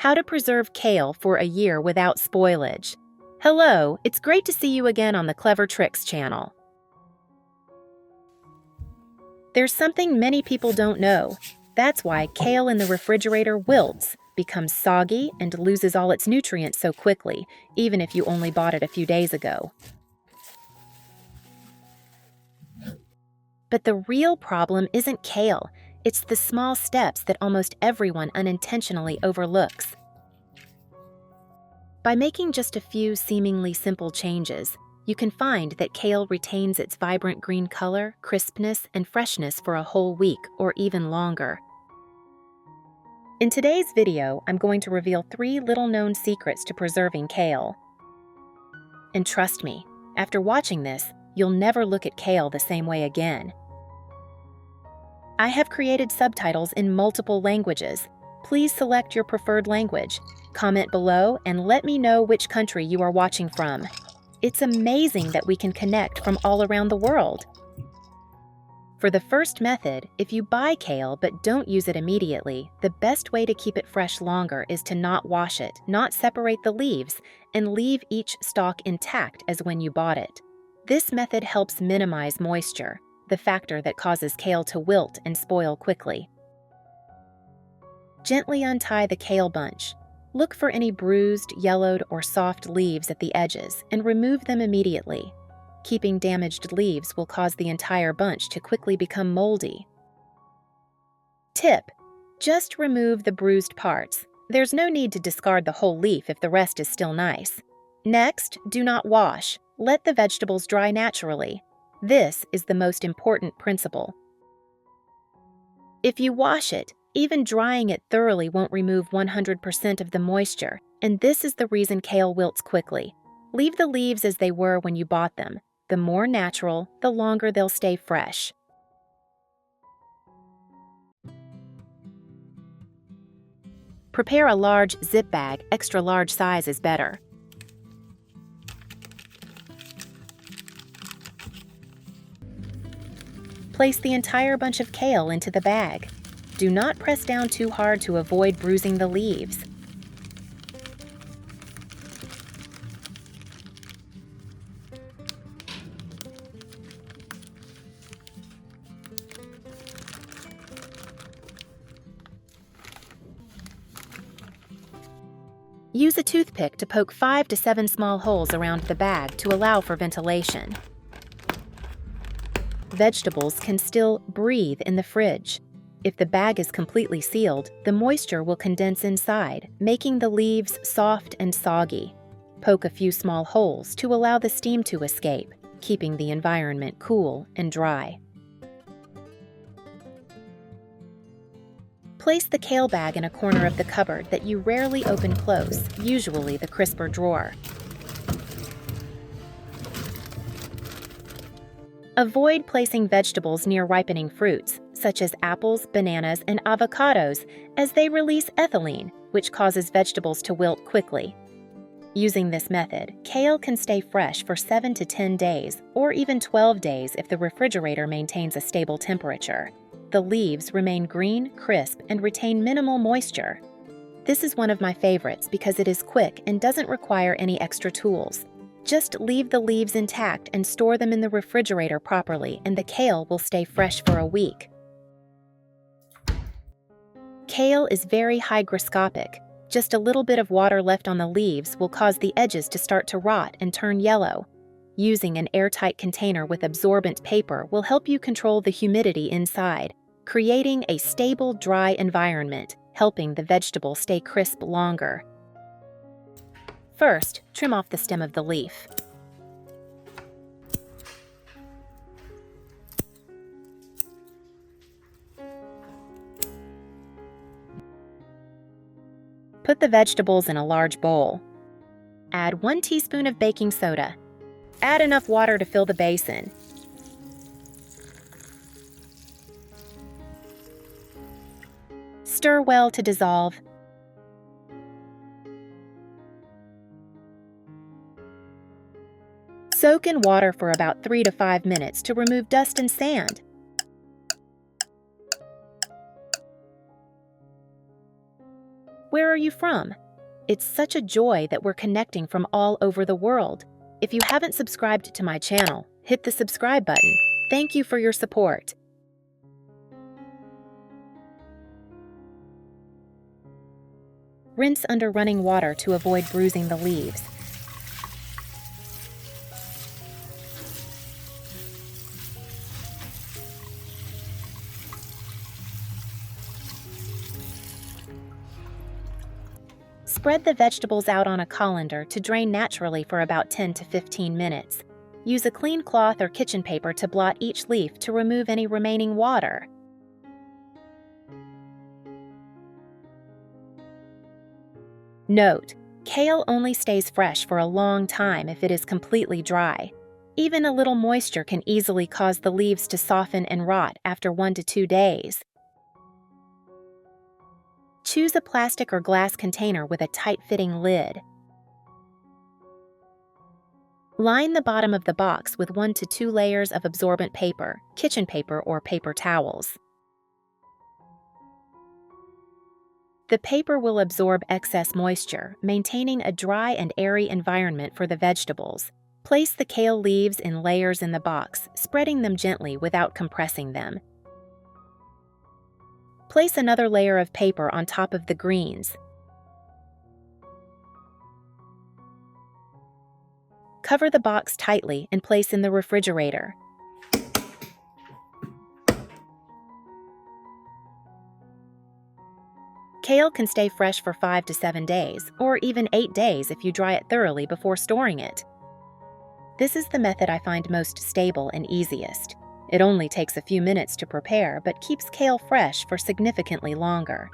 How to preserve kale for a year without spoilage. Hello, it's great to see you again on the Clever Tricks channel. There's something many people don't know. That's why kale in the refrigerator wilts, becomes soggy, and loses all its nutrients so quickly, even if you only bought it a few days ago. But the real problem isn't kale. It's the small steps that almost everyone unintentionally overlooks. By making just a few seemingly simple changes, you can find that kale retains its vibrant green color, crispness, and freshness for a whole week or even longer. In today's video, I'm going to reveal 3 little-known secrets to preserving kale. And trust me, after watching this, you'll never look at kale the same way again. I have created subtitles in multiple languages. Please select your preferred language. Comment below and let me know which country you are watching from. It's amazing that we can connect from all around the world. For the first method, if you buy kale but don't use it immediately, the best way to keep it fresh longer is to not wash it, not separate the leaves, and leave each stalk intact as when you bought it. This method helps minimize moisture, the factor that causes kale to wilt and spoil quickly. Gently untie the kale bunch. Look for any bruised, yellowed, or soft leaves at the edges and remove them immediately. Keeping damaged leaves will cause the entire bunch to quickly become moldy. Tip: just remove the bruised parts. There's no need to discard the whole leaf if the rest is still nice. Next, do not wash. Let the vegetables dry naturally. This is the most important principle. If you wash it, even drying it thoroughly won't remove 100% of the moisture, and this is the reason kale wilts quickly. Leave the leaves as they were when you bought them. The more natural, the longer they'll stay fresh. Prepare a large zip bag. Extra large size is better. Place the entire bunch of kale into the bag. Do not press down too hard to avoid bruising the leaves. Use a toothpick to poke 5 to 7 small holes around the bag to allow for ventilation. Vegetables can still breathe in the fridge. If the bag is completely sealed, the moisture will condense inside, making the leaves soft and soggy. Poke a few small holes to allow the steam to escape, keeping the environment cool and dry. Place the kale bag in a corner of the cupboard that you rarely open close, usually the crisper drawer. Avoid placing vegetables near ripening fruits, such as apples, bananas, and avocados, as they release ethylene, which causes vegetables to wilt quickly. Using this method, kale can stay fresh for 7 to 10 days, or even 12 days if the refrigerator maintains a stable temperature. The leaves remain green, crisp, and retain minimal moisture. This is one of my favorites because it is quick and doesn't require any extra tools. Just leave the leaves intact and store them in the refrigerator properly, and the kale will stay fresh for a week. Kale is very hygroscopic. Just a little bit of water left on the leaves will cause the edges to start to rot and turn yellow. Using an airtight container with absorbent paper will help you control the humidity inside, creating a stable, dry environment, helping the vegetable stay crisp longer. First, trim off the stem of the leaf. Put the vegetables in a large bowl. Add 1 teaspoon of baking soda. Add enough water to fill the basin. Stir well to dissolve. Soak in water for about 3 to 5 minutes to remove dust and sand. Where are you from? It's such a joy that we're connecting from all over the world. If you haven't subscribed to my channel, hit the subscribe button. Thank you for your support. Rinse under running water to avoid bruising the leaves. Spread the vegetables out on a colander to drain naturally for about 10 to 15 minutes. Use a clean cloth or kitchen paper to blot each leaf to remove any remaining water. Note: kale only stays fresh for a long time if it is completely dry. Even a little moisture can easily cause the leaves to soften and rot after 1 to 2 days. Choose a plastic or glass container with a tight-fitting lid. Line the bottom of the box with 1 to 2 layers of absorbent paper, kitchen paper, or paper towels. The paper will absorb excess moisture, maintaining a dry and airy environment for the vegetables. Place the kale leaves in layers in the box, spreading them gently without compressing them. Place another layer of paper on top of the greens. Cover the box tightly and place in the refrigerator. Kale can stay fresh for 5 to 7 days, or even 8 days if you dry it thoroughly before storing it. This is the method I find most stable and easiest. It only takes a few minutes to prepare, but keeps kale fresh for significantly longer.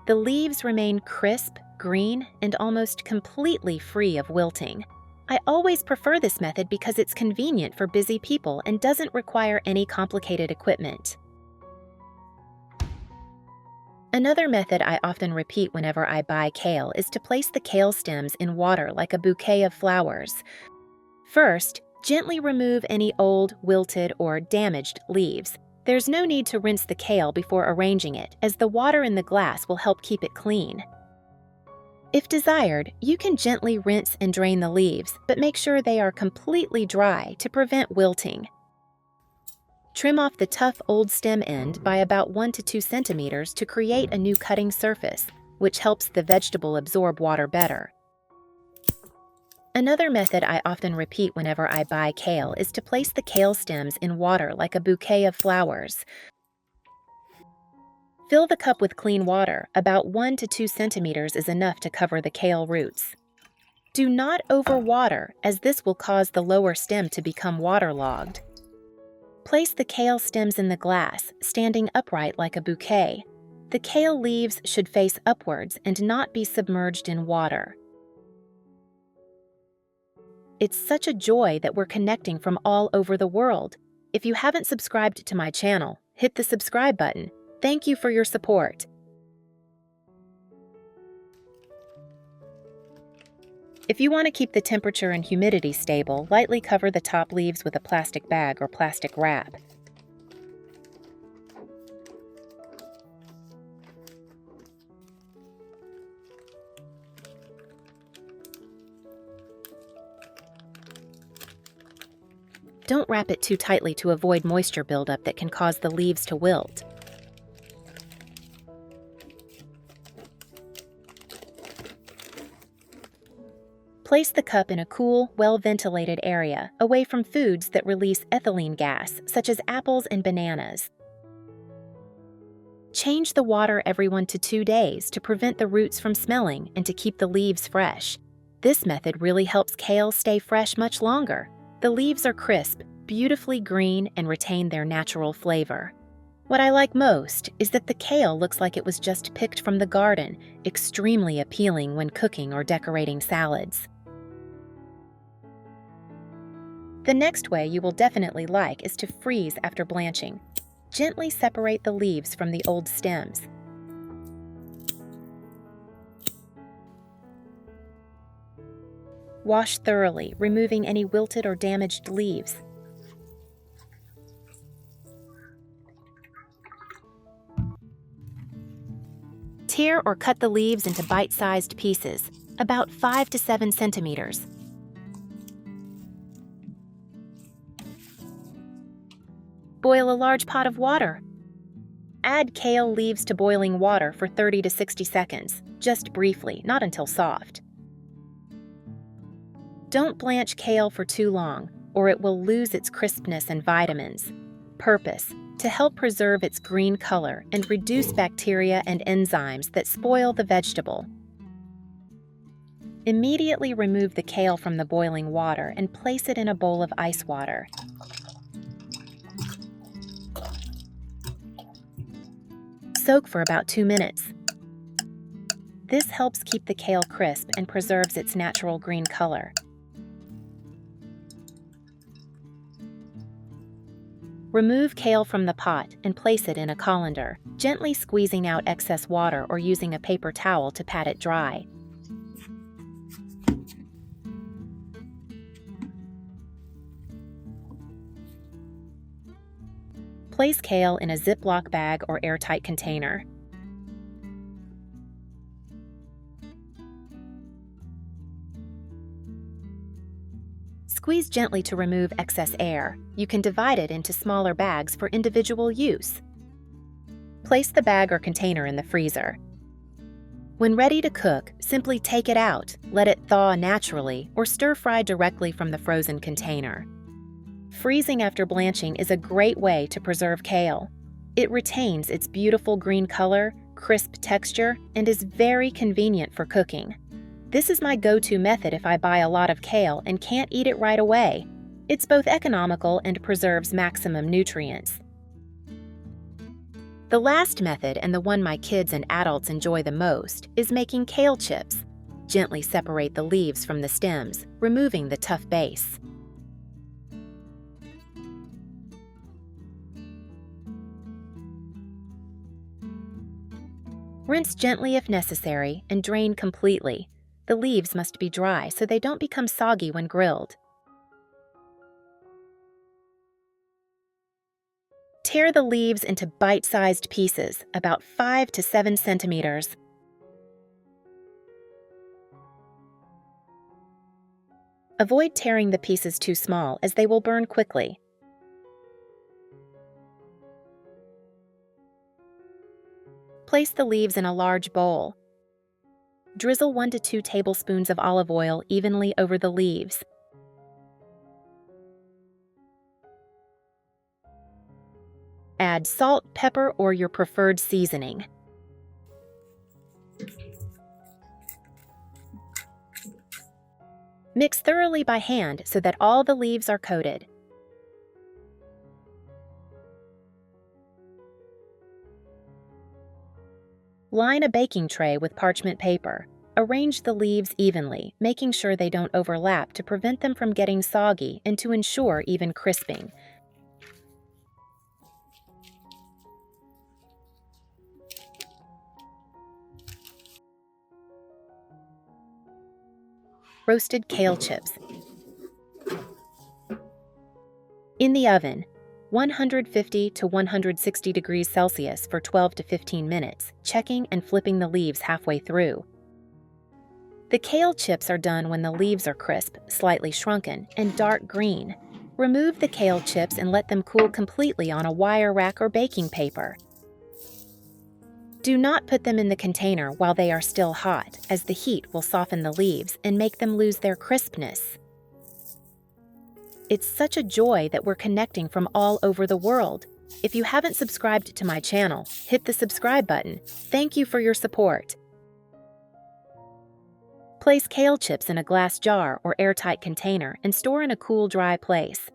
The leaves remain crisp, green, and almost completely free of wilting. I always prefer this method because it's convenient for busy people and doesn't require any complicated equipment. Another method I often repeat whenever I buy kale is to place the kale stems in water like a bouquet of flowers. First, gently remove any old, wilted, or damaged leaves. There's no need to rinse the kale before arranging it, as the water in the glass will help keep it clean. If desired, you can gently rinse and drain the leaves, but make sure they are completely dry to prevent wilting. Trim off the tough old stem end by about 1 to 2 centimeters to create a new cutting surface, which helps the vegetable absorb water better. Another method I often repeat whenever I buy kale is to place the kale stems in water like a bouquet of flowers. Fill the cup with clean water. About 1 to 2 centimeters is enough to cover the kale roots. Do not overwater, as this will cause the lower stem to become waterlogged. Place the kale stems in the glass, standing upright like a bouquet. The kale leaves should face upwards and not be submerged in water. It's such a joy that we're connecting from all over the world. If you haven't subscribed to my channel, hit the subscribe button. Thank you for your support. If you want to keep the temperature and humidity stable, lightly cover the top leaves with a plastic bag or plastic wrap. Don't wrap it too tightly to avoid moisture buildup that can cause the leaves to wilt. Place the cup in a cool, well-ventilated area, away from foods that release ethylene gas, such as apples and bananas. Change the water every 1 to 2 days to prevent the roots from smelling and to keep the leaves fresh. This method really helps kale stay fresh much longer. The leaves are crisp, beautifully green, and retain their natural flavor. What I like most is that the kale looks like it was just picked from the garden, extremely appealing when cooking or decorating salads. The next way you will definitely like is to freeze after blanching. Gently separate the leaves from the old stems. Wash thoroughly, removing any wilted or damaged leaves. Tear or cut the leaves into bite-sized pieces, about 5 to 7 centimeters. Boil a large pot of water. Add kale leaves to boiling water for 30 to 60 seconds, just briefly, not until soft. Don't blanch kale for too long, or it will lose its crispness and vitamins. Purpose: to help preserve its green color and reduce bacteria and enzymes that spoil the vegetable. Immediately remove the kale from the boiling water and place it in a bowl of ice water. Soak for about 2 minutes. This helps keep the kale crisp and preserves its natural green color. Remove kale from the pot and place it in a colander, gently squeezing out excess water or using a paper towel to pat it dry. Place kale in a Ziploc bag or airtight container. Squeeze gently to remove excess air. You can divide it into smaller bags for individual use. Place the bag or container in the freezer. When ready to cook, simply take it out, let it thaw naturally, or stir-fry directly from the frozen container. Freezing after blanching is a great way to preserve kale. It retains its beautiful green color, crisp texture, and is very convenient for cooking. This is my go-to method if I buy a lot of kale and can't eat it right away. It's both economical and preserves maximum nutrients. The last method, and the one my kids and adults enjoy the most, is making kale chips. Gently separate the leaves from the stems, removing the tough base. Rinse gently if necessary and drain completely. The leaves must be dry so they don't become soggy when grilled. Tear the leaves into bite-sized pieces, about 5 to 7 centimeters. Avoid tearing the pieces too small, as they will burn quickly. Place the leaves in a large bowl. Drizzle 1 to 2 tablespoons of olive oil evenly over the leaves. Add salt, pepper, or your preferred seasoning. Mix thoroughly by hand so that all the leaves are coated. Line a baking tray with parchment paper. Arrange the leaves evenly, making sure they don't overlap to prevent them from getting soggy and to ensure even crisping. Roasted kale chips. In the oven, 150 to 160 degrees Celsius for 12 to 15 minutes, checking and flipping the leaves halfway through. The kale chips are done when the leaves are crisp, slightly shrunken, and dark green. Remove the kale chips and let them cool completely on a wire rack or baking paper. Do not put them in the container while they are still hot, as the heat will soften the leaves and make them lose their crispness. It's such a joy that we're connecting from all over the world. If you haven't subscribed to my channel, hit the subscribe button. Thank you for your support. Place kale chips in a glass jar or airtight container and store in a cool, dry place.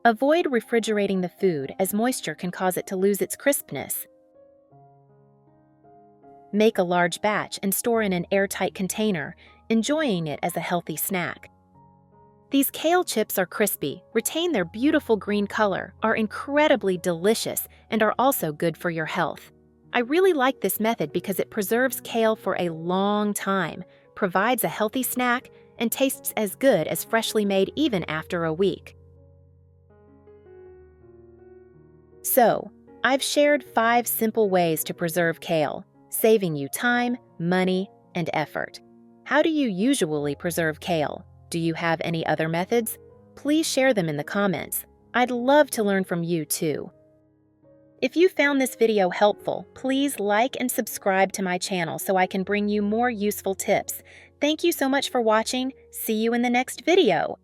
Avoid refrigerating the food, as moisture can cause it to lose its crispness. Make a large batch and store in an airtight container, enjoying it as a healthy snack. These kale chips are crispy, retain their beautiful green color, are incredibly delicious, and are also good for your health. I really like this method because it preserves kale for a long time, provides a healthy snack, and tastes as good as freshly made even after a week. So, I've shared 5 simple ways to preserve kale, saving you time, money, and effort. How do you usually preserve kale? Do you have any other methods? Please share them in the comments. I'd love to learn from you too. If you found this video helpful, please like and subscribe to my channel so I can bring you more useful tips. Thank you so much for watching. See you in the next video.